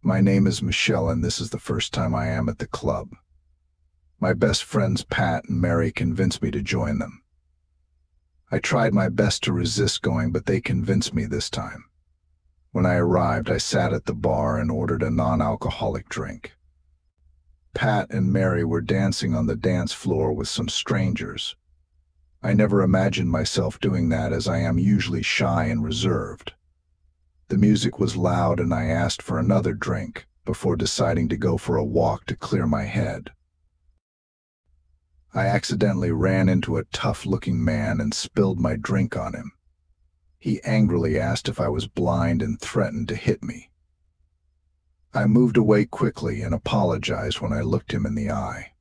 My name is Michelle, and this is the first time I am at the club. My best friends Pat and Mary convinced me to join them. I tried my best to resist going, but they convinced me this time. When I arrived, I sat at the bar and ordered a non-alcoholic drink. Pat and Mary were dancing on the dance floor with some strangers. I never imagined myself doing that, as I am usually shy and reserved. The music was loud and I asked for another drink before deciding to go for a walk to clear my head. I accidentally ran into a tough-looking man and spilled my drink on him. He angrily asked if I was blind and threatened to hit me. I moved away quickly and apologized when I looked him in the eye.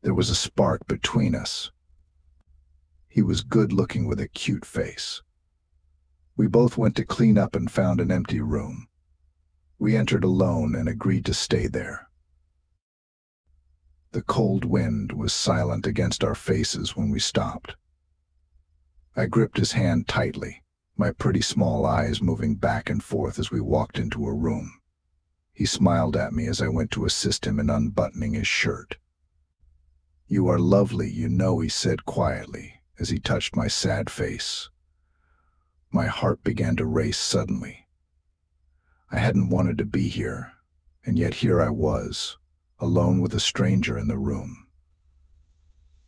There was a spark between us. He was good-looking with a cute face. We both went to clean up and found an empty room. We entered alone and agreed to stay there. The cold wind was silent against our faces when we stopped. I gripped his hand tightly, my pretty small eyes moving back and forth as we walked into a room. He smiled at me as I went to assist him in unbuttoning his shirt. "You are lovely, you know," he said quietly as he touched my sad face. My heart began to race suddenly. I hadn't wanted to be here, and yet here I was, alone with a stranger in the room.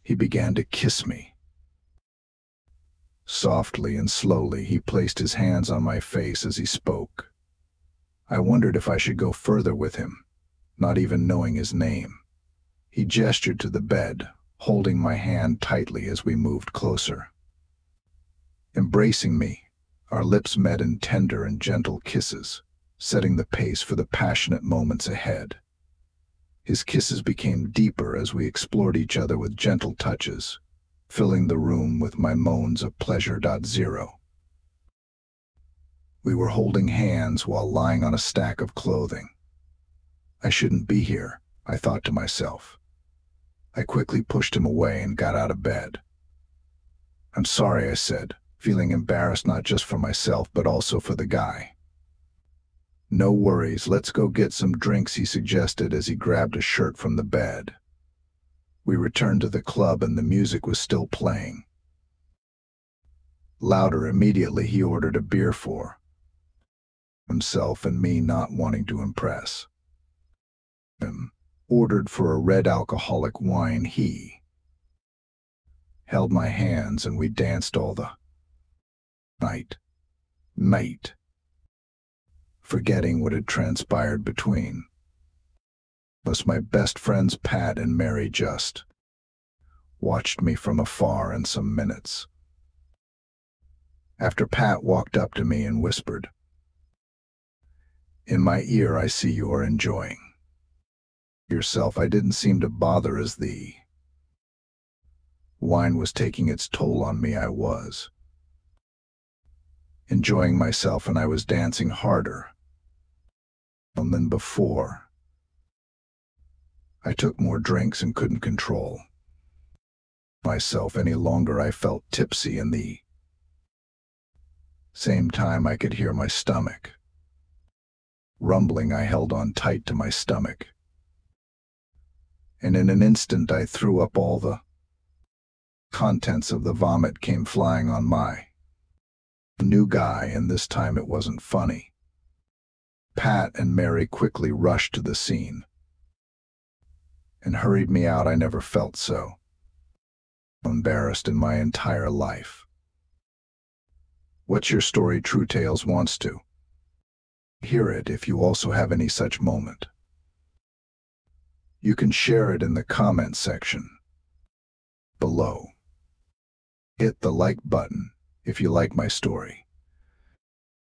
He began to kiss me. Softly and slowly, he placed his hands on my face as he spoke. I wondered if I should go further with him, not even knowing his name. He gestured to the bed, holding my hand tightly as we moved closer. Embracing me, our lips met in tender and gentle kisses, setting the pace for the passionate moments ahead. His kisses became deeper as we explored each other with gentle touches, filling the room with my moans of pleasure. Zero. We were holding hands while lying on a stack of clothing. I shouldn't be here, I thought to myself. I quickly pushed him away and got out of bed. "I'm sorry," I said, feeling embarrassed not just for myself but also for the guy. "No worries, let's go get some drinks," he suggested as he grabbed a shirt from the bed. We returned to the club and the music was still playing. Louder immediately, he ordered a beer for himself, and me, not wanting to impress him, ordered for a red alcoholic wine. He held my hands and we danced all the night, forgetting what had transpired between us. My best friends Pat and Mary just watched me from afar in some minutes. After, Pat walked up to me and whispered in my ear, "I see you are enjoying yourself." I didn't seem to bother as the wine was taking its toll on me. I was enjoying myself and I was dancing harder than before. I took more drinks and couldn't control myself any longer. I felt tipsy, and the same time I could hear my stomach rumbling. I held on tight to my stomach, and in an instant I threw up. All the contents of the vomit came flying on my new guy, and this time it wasn't funny. Pat and Mary quickly rushed to the scene and hurried me out. I never felt so embarrassed in my entire life. What's your story? True Tales wants to hear it. If you also have any such moment, you can share it in the comment section below. Hit the like button if you like my story.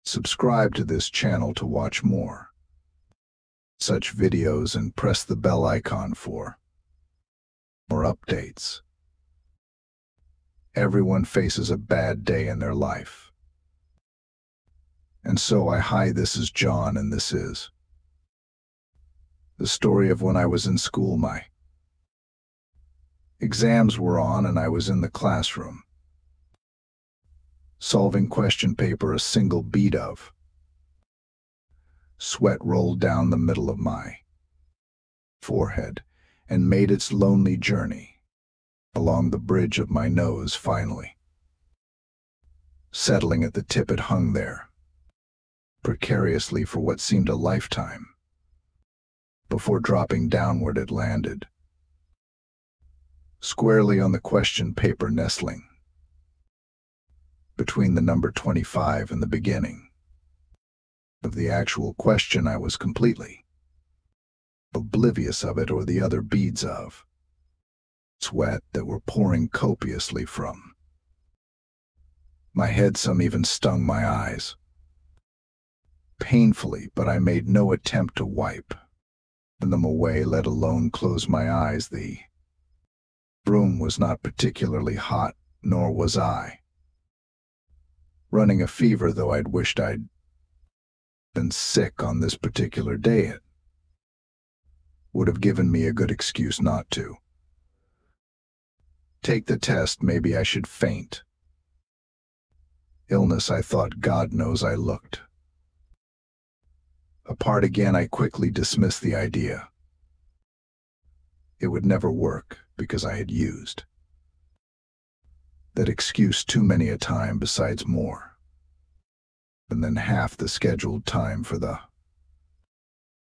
Subscribe to this channel to watch more such videos and press the bell icon for more updates. Everyone faces a bad day in their life. And so hi, this is John, and this is the story of when I was in school. My exams were on and I was in the classroom, solving question paper, a single beat of Sweat rolled down the middle of my forehead and made its lonely journey along the bridge of my nose finally. Settling at the tip, it hung there, precariously for what seemed a lifetime. Before dropping downward, it landed squarely on the question paper, nestling between the number 25 and the beginning of the actual question. I was completely oblivious of it or the other beads of sweat that were pouring copiously from my head. Some even stung my eyes painfully, but I made no attempt to wipe them away, let alone close my eyes. The room was not particularly hot, nor was I running a fever, though I'd wished I'd been sick on this particular day. It would have given me a good excuse not to take the test. Maybe I should faint. Illness, I thought. God knows I looked apart again. I quickly dismissed the idea. It would never work because I had used that excuse too many a time. Besides, more than half the scheduled time for the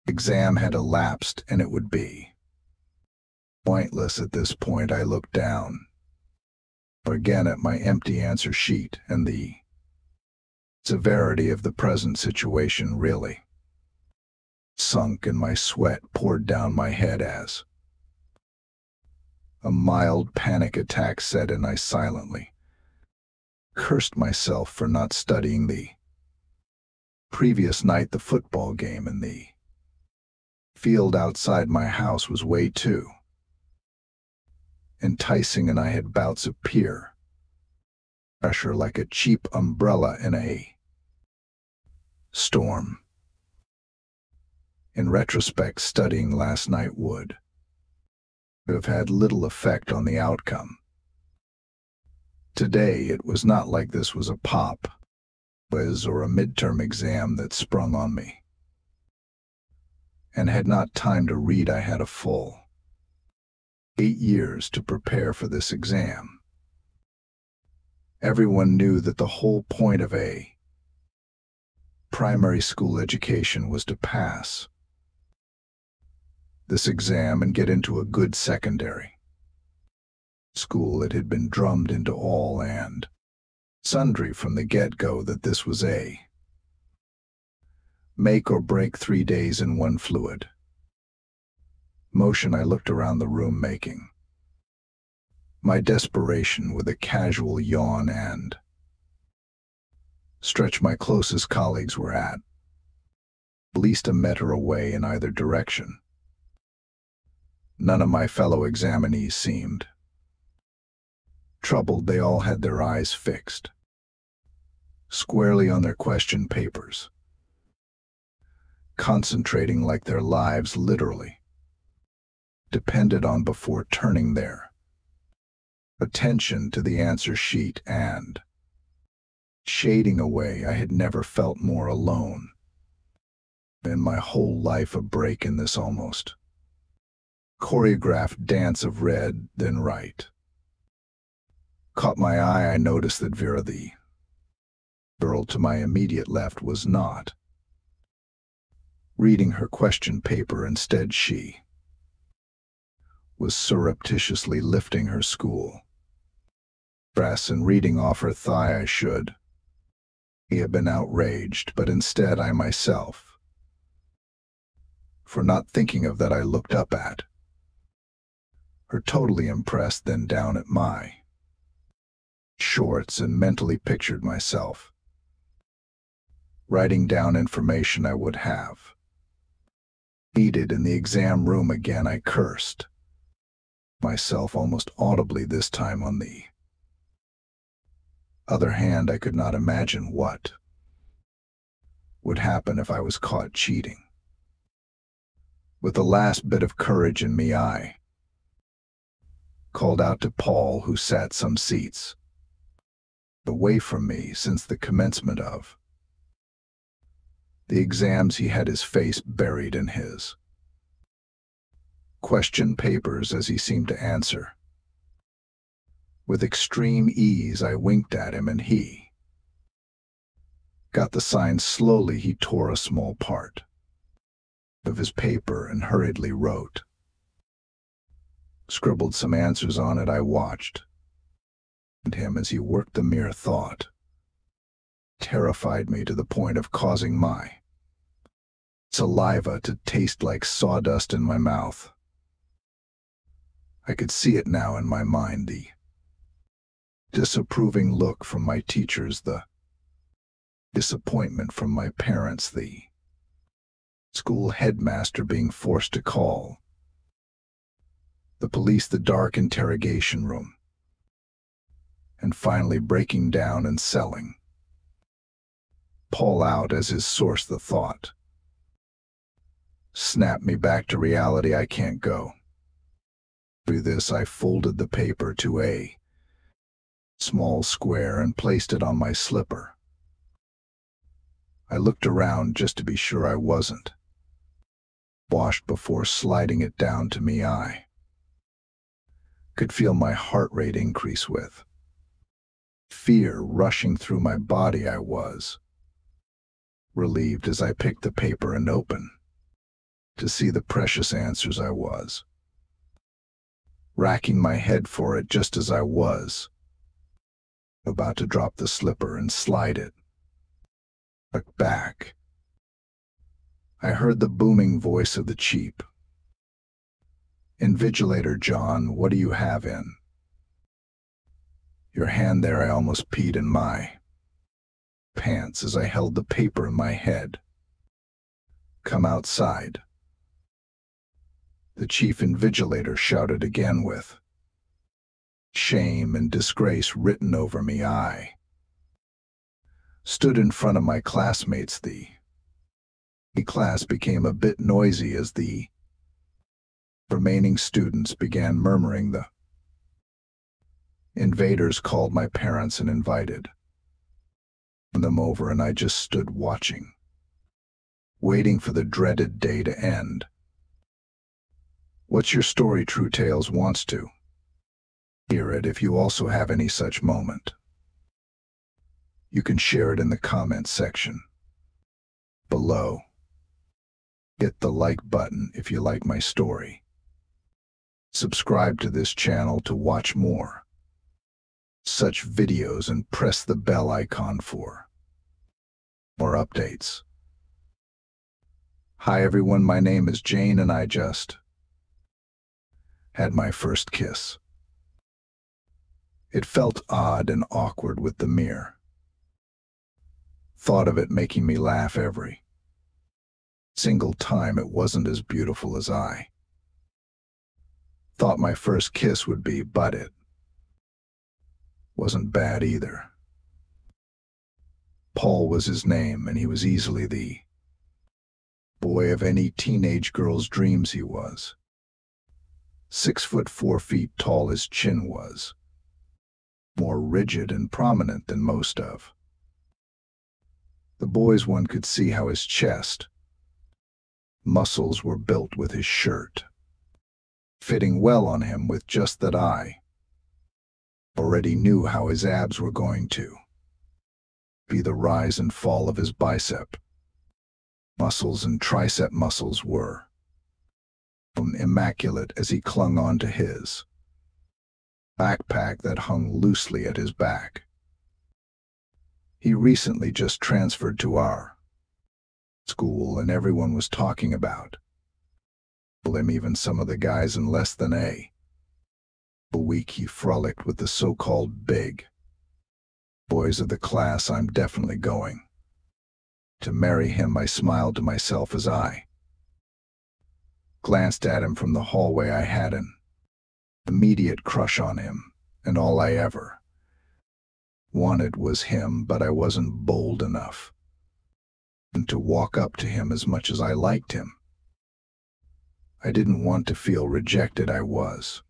exam had elapsed, and it would be pointless at this point. I looked down again at my empty answer sheet, and the severity of the present situation really sunk, and my sweat poured down my head as a mild panic attack set in. I silently cursed myself for not studying the previous night. The football game in the field outside my house was way too enticing, and I had bouts of peer pressure like a cheap umbrella in a storm. In retrospect, studying last night would have had little effect on the outcome. Today, it was not like this was a pop quiz or a midterm exam that sprung on me, and had not time to read. I had a full 8 years to prepare for this exam. Everyone knew that the whole point of a primary school education was to pass this exam and get into a good secondary school. It had been drummed into all and sundry from the get-go that this was a make or break. 3 days in one fluid motion. I looked around the room, making my desperation with a casual yawn and stretch. My closest colleagues were at least a meter away in either direction. None of my fellow examinees seemed troubled. They all had their eyes fixed squarely on their question papers, concentrating like their lives literally depended on before turning their attention to the answer sheet and shading away. I had never felt more alone in my whole life. A break in this almost choreographed dance of read, then write caught my eye. I noticed that Vera, the girl to my immediate left, was not reading her question paper. Instead, she was surreptitiously lifting her school dress and reading off her thigh. I should have been outraged, but instead I myself, for not thinking of that, I looked up at her, totally impressed, then down at my shorts, and mentally pictured myself writing down information I would have needed in the exam room. Again, I cursed myself almost audibly, this time. On the other hand, I could not imagine what would happen if I was caught cheating. With the last bit of courage in me, I called out to Paul, who sat some seats away from me since the commencement of The exams he had his face buried in his question papers as he seemed to answer. With extreme ease, I winked at him and he got the sign. Slowly, he tore a small part of his paper and hurriedly wrote, scribbled some answers on it. I watched him as he worked. The mere thought terrified me to the point of causing my saliva to taste like sawdust in my mouth. I could see it now in my mind, the disapproving look from my teachers, the disappointment from my parents, the school headmaster being forced to call the police, the dark interrogation room, and finally breaking down and selling Paul out as his source. The thought snapped me back to reality. I can't go through this. I folded the paper to a small square and placed it on my slipper. I looked around just to be sure I wasn't washed before sliding it down to me. I could feel my heart rate increase with fear rushing through my body. I was relieved as I picked the paper and opened to see the precious answers. I was racking my head for it just as I was about to drop the slipper and slide it back. I heard the booming voice of the chief invigilator. John, what do you have in your hand there? I almost peed in my pants as I held the paper in my head. Come outside, the chief invigilator shouted again with shame and disgrace written over me. I stood in front of my classmates. The class became a bit noisy as the remaining students began murmuring. The invaders called my parents and invited them over, and I just stood watching, waiting for the dreaded day to end. What's your story? True Tales wants to hear it. If you also have any such moment, you can share it in the comments section below. Hit the like button if you like my story. Subscribe to this channel to watch more such videos and press the bell icon for more updates. Hi everyone, my name is Jane and I just had my first kiss. It felt odd and awkward with the mere thought of it making me laugh every single time. It wasn't as beautiful as I thought my first kiss would be, but it wasn't bad either. Paul was his name, and he was easily the boy of any teenage girl's dreams. He was 6 foot 4 feet tall. His chin was more rigid and prominent than most of the boys. One could see how his chest muscles were built, with his shirt fitting well on him with just that. I already knew how his abs were going to be. The rise and fall of his bicep muscles and tricep muscles were immaculate as he clung onto his backpack that hung loosely at his back. He recently just transferred to our school, and everyone was talking about him, even some of the guys. In less than a week, he frolicked with the so-called big boys of the class. I'm definitely going to marry him. I smiled to myself as I glanced at him from the hallway. I had an immediate crush on him, and all I ever wanted was him, but I wasn't bold enough to walk up to him as much as I liked him. I didn't want to feel rejected. I was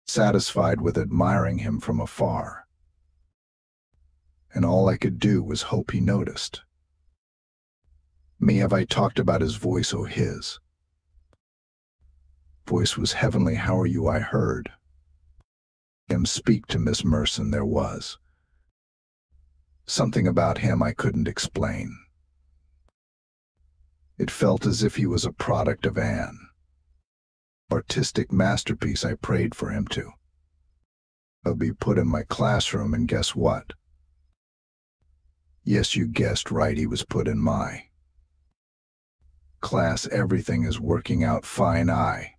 satisfied with admiring him from afar, and all I could do was hope he noticed. Me, have I talked about his voice? Oh, his voice was heavenly. How are you? I heard him speak to Miss Merson. There was something about him I couldn't explain. It felt as if he was a product of an artistic masterpiece. I prayed for him to be put in my classroom, and guess what? Yes, you guessed right, he was put in my class. Everything is working out fine. I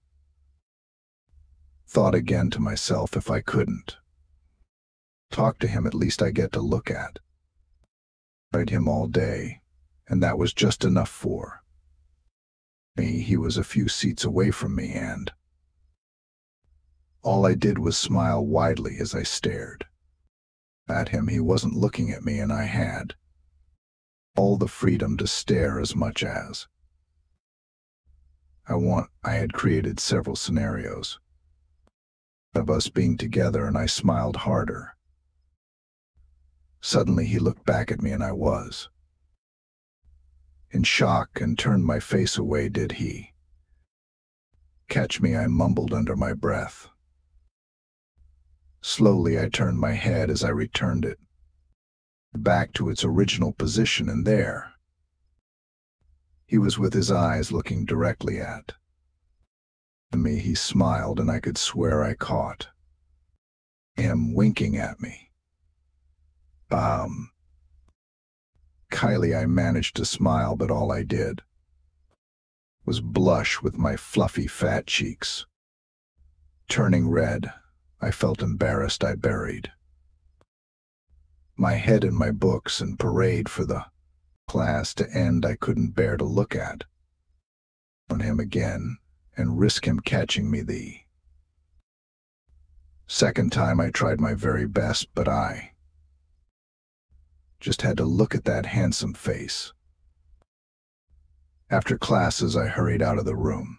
thought again to myself, if I couldn't talk to him, at least I get to look at him all day, and that was just enough for me. He was a few seats away from me, and all I did was smile widely as I stared at him. He wasn't looking at me, and I had all the freedom to stare as much as I had created several scenarios of us being together, and I smiled harder. Suddenly he looked back at me, and I was in shock and turned my face away. Did he catch me? I mumbled under my breath. Slowly I turned my head as I returned it back to its original position, and there he was with his eyes looking directly at me. He smiled, and I could swear I caught him winking at me. Kylie, I managed to smile, but all I did was blush, with my fluffy fat cheeks turning red. I felt embarrassed. I buried my head in my books and prayed for the class to end. I couldn't bear to look at him again and risk him catching me the second time. I tried my very best, but I just had to look at that handsome face. After classes, I hurried out of the room,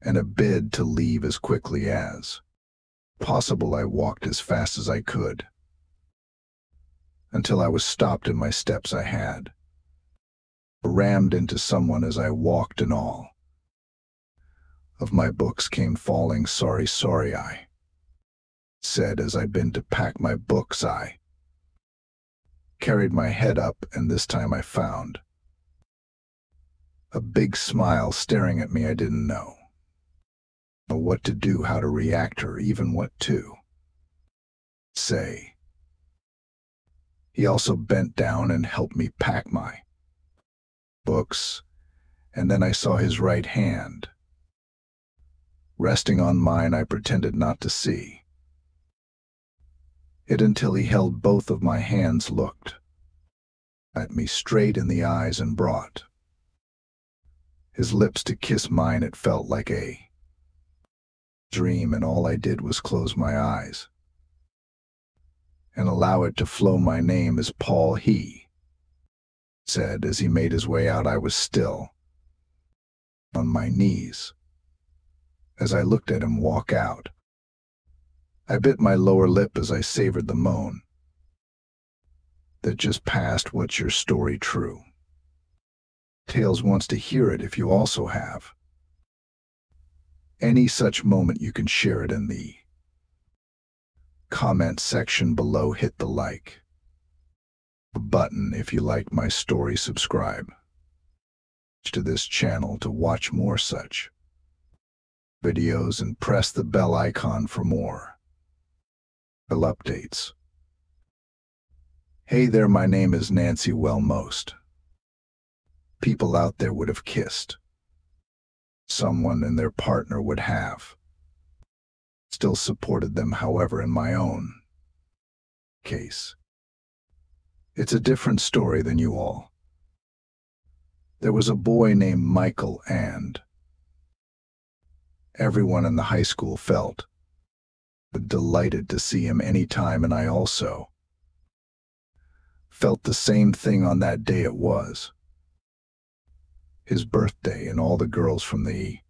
and a bid to leave as quickly as possible. I walked as fast as I could until I was stopped in my steps. I had rammed into someone as I walked, and all of my books came falling. Sorry, sorry, I said as I bent to pack my books. I carried my head up, and this time I found a big smile staring at me. I didn't know what to do, how to react, or even what to say. He also bent down and helped me pack my books, and then I saw his right hand resting on mine. I pretended not to see it until he held both of my hands, looked at me straight in the eyes, and brought his lips to kiss mine. It felt like a dream, and all I did was close my eyes and allow it to flow. My name is Paul, he said as he made his way out. I was still on my knees as I looked at him walk out. I bit my lower lip as I savored the moan that just passed. What's your story? True Tales wants to hear it. If you also have any such moment, you can share it in the comment section below. Hit the like button if you like my story. Subscribe to this channel to watch more such videos, and press the bell icon for more updates. Hey there, my name is Nancy. Well, most people out there would have kissed someone, and their partner would have still supported them. However, in my own case, it's a different story than you all. There was a boy named Michael, and everyone in the high school felt delighted to see him anytime, and I also felt the same thing on that day. It was his birthday, and all the girls from the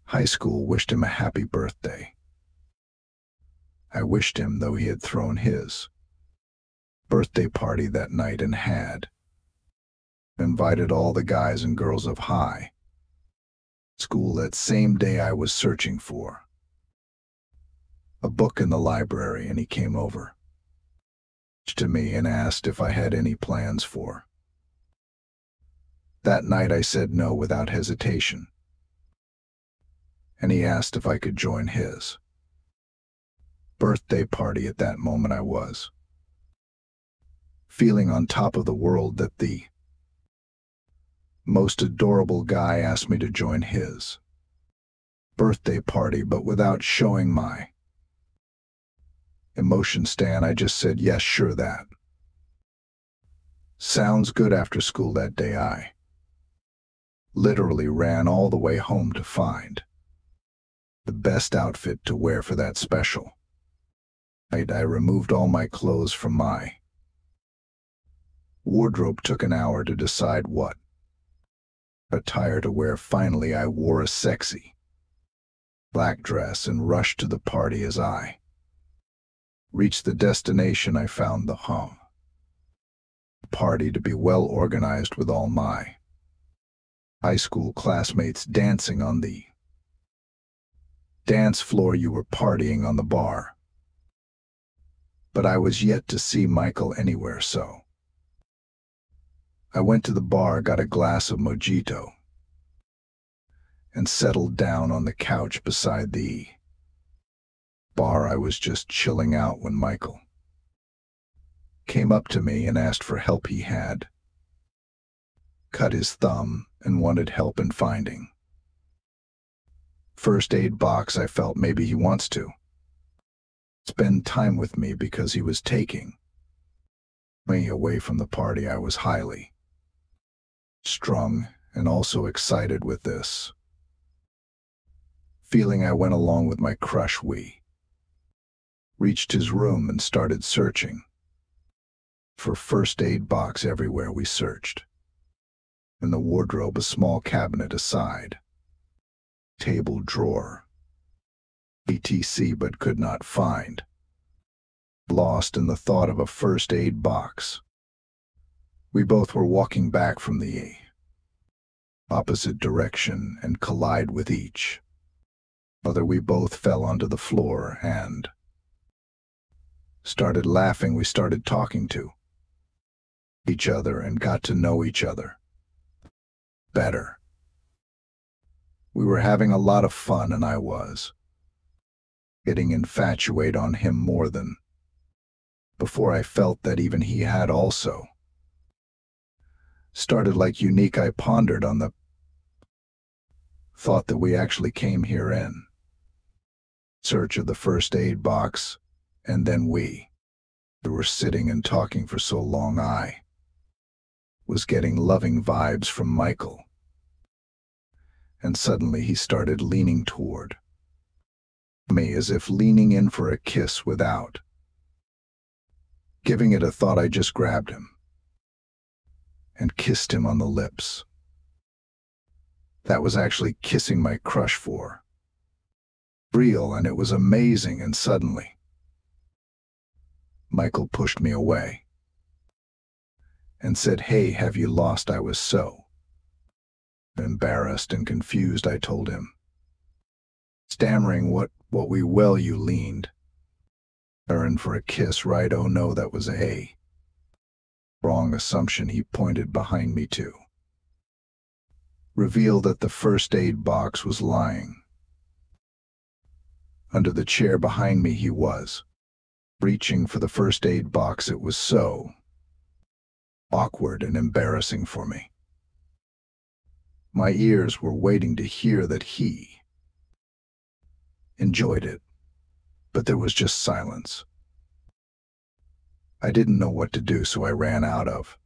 high school wished him a happy birthday. I wished him, though he had thrown his birthday party that night and had Invited all the guys and girls of high school that same day. I was searching for a book in the library, and he came over to me and asked if I had any plans for that night. I said no without hesitation, and he asked if I could join his birthday party. At that moment, I was feeling on top of the world that the most adorable guy asked me to join his birthday party, but without showing my emotion. Stan, I just said, yes, sure, that sounds good. After school that day, I literally ran all the way home to find the best outfit to wear for that special night. I removed all my clothes from my wardrobe. Took an hour to decide what attire to wear. Finally, I wore a sexy black dress and rushed to the party. As I reached the destination, I found the party to be well organized, with all my high school classmates dancing on the dance floor. You were partying on the bar, but I was yet to see Michael anywhere, so I went to the bar, got a glass of mojito, and settled down on the couch beside the bar. I was just chilling out when Michael came up to me and asked for help. He had cut his thumb and wanted help in finding first aid box. I felt maybe he wants to spend time with me because he was taking me away from the party. I was highly strung and also excited with this feeling. I went along with my crush. We reached his room and started searching for first aid box everywhere. We searched in the wardrobe, a small cabinet, a side table, drawer, etc., but could not find. Lost in the thought of a first aid box. We both were walking back from the opposite direction and collide with each other. We both fell onto the floor and started laughing. We started talking to each other and got to know each other better. We were having a lot of fun, and I was getting infatuated on him more than before. I felt that even he had also started like unique. I pondered on the thought that we actually came here in search of the first aid box, and then we were sitting and talking for so long. I was getting loving vibes from Michael, and suddenly he started leaning toward me, as if leaning in for a kiss. Without giving it a thought, I just grabbed him and kissed him on the lips. That was actually kissing my crush for real, and it was amazing. And suddenly, Michael pushed me away and said, "Hey, have you lost?" I was so embarrassed and confused. I told him, stammering, what we will. You leaned in for a kiss, right? Oh no, that was a wrong assumption. He pointed behind me to reveal that the first aid box was lying under the chair behind me. He was reaching for the first aid box. It was so awkward and embarrassing for me. My ears were waiting to hear that he enjoyed it, but there was just silence. I didn't know what to do, so I ran out of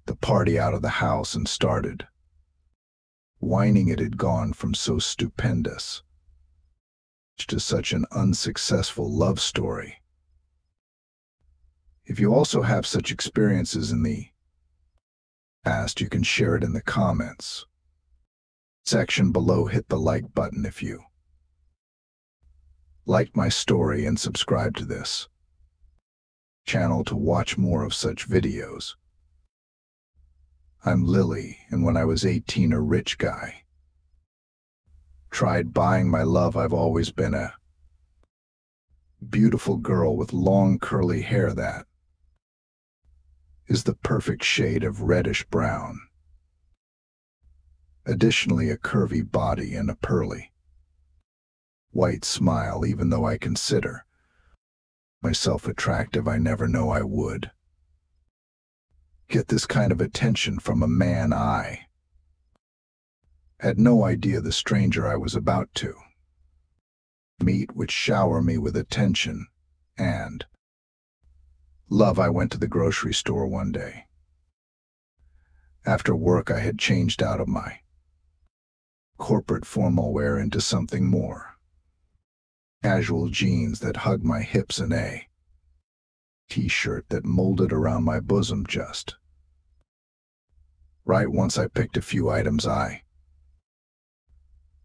the party, out of the house, and started whining. It had gone from so stupendous to such an unsuccessful love story. If you also have such experiences in the past, you can share it in the comments section below. Hit the like button if you liked my story, and subscribe to this channel to watch more of such videos. I'm Lily, and when I was 18, a rich guy tried buying my love. I've always been a beautiful girl with long curly hair that is the perfect shade of reddish brown. Additionally, a curvy body and a pearly white smile. Even though I consider myself attractive, I never know I would get this kind of attention from a man. I had no idea the stranger I was about to meet would shower me with attention and love. I went to the grocery store one day. After work, I had changed out of my corporate formal wear into something more casual: jeans that hugged my hips and a t-shirt that molded around my bosom just right. Once I picked a few items, I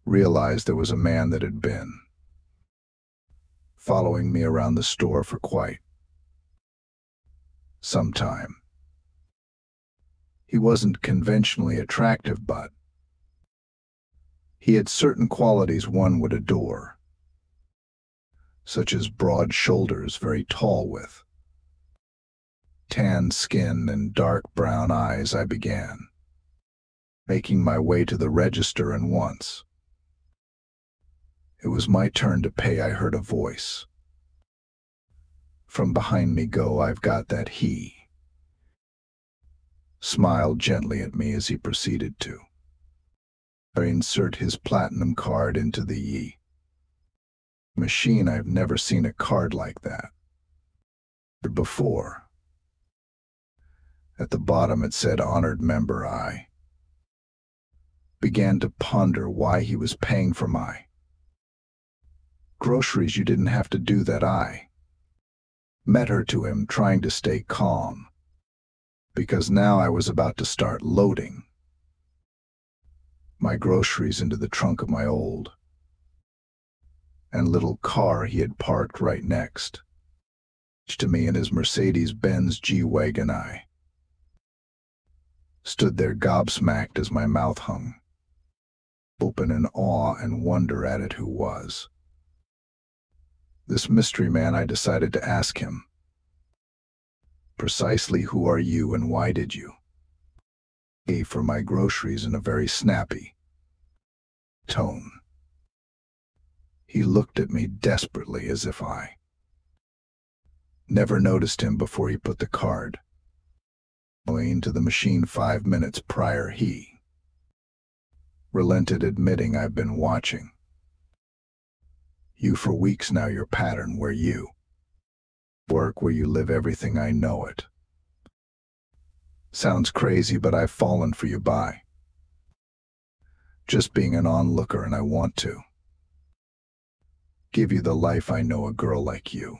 realized there was a man that had been following me around the store for quite some time. He wasn't conventionally attractive, but he had certain qualities one would adore, such as broad shoulders, very tall with tan skin and dark brown eyes. I began making my way to the register, and once it was my turn to pay, I heard a voice from behind me go, "I've got that." He smiled gently at me as he proceeded to insert his platinum card into the machine. I've never seen a card like that before. At the bottom it said "Honored Member." I began to ponder why he was paying for my groceries. "You didn't have to do that." I met her to him, trying to stay calm, because now I was about to start loading my groceries into the trunk of my old and little car. He had parked right next to me in his Mercedes-Benz G-Wagon. I stood there gobsmacked as my mouth hung open in awe and wonder at it. Who was this mystery man? I decided to ask him precisely, "Who are you and why did you pay for my groceries?" in a very snappy tone. He looked at me desperately, as if I never noticed him before. He put the card into the machine 5 minutes prior. He relented, admitting, "I've been watching you for weeks now. Your pattern, where you work, where you live, everything. I know it sounds crazy, but I've fallen for you by just being an onlooker, and I want to give you the life I know a girl like you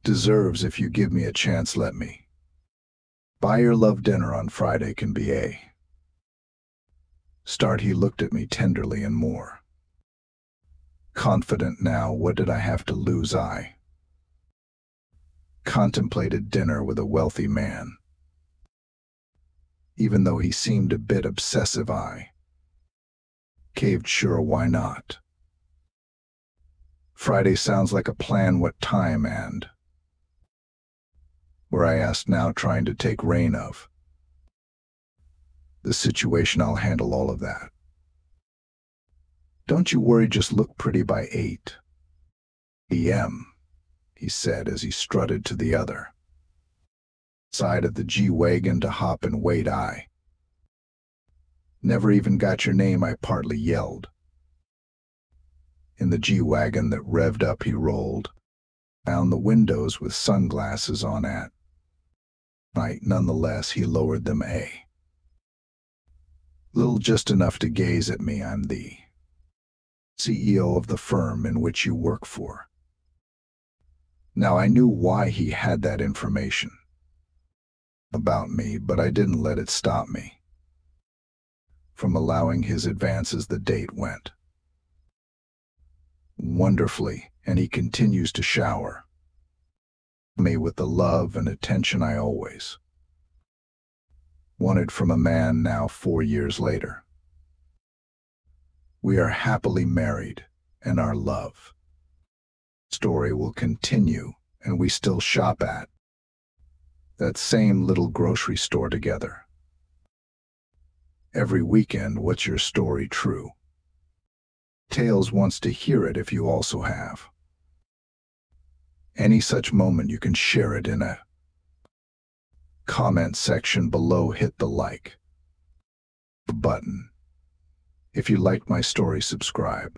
deserves. If you give me a chance, let me buy your love dinner on Friday. Can be a start." He looked at me tenderly and more confident now. What did I have to lose? I contemplated dinner with a wealthy man. Even though he seemed a bit obsessive, I caved. Sure, why not? Friday sounds like a plan. What time and where? I asked, now trying to take reign of the situation. "I'll handle all of that. Don't you worry, just look pretty by 8 p.m., he said as he strutted to the other side of the G-Wagon to hop and wait. "I never even got your name," I partly yelled. In the G-Wagon that revved up, he rolled down the windows with sunglasses on at night. Nonetheless, he lowered them a little, just enough to gaze at me. "I'm the CEO of the firm in which you work for." Now, I knew why he had that information about me, but I didn't let it stop me from allowing his advances. The date went wonderfully, and he continues to shower me with the love and attention I always Wanted from a man now 4 years later. We are happily married, and our love story will continue, and we still shop at that same little grocery store together. Every weekend, what's your story true? Tales wants to hear it if you also have any such moment. You can share it in a comment section below. Hit the like button. If you liked my story, subscribe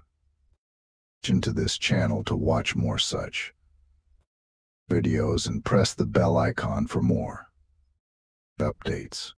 to this channel to watch more such videos and press the bell icon for more updates.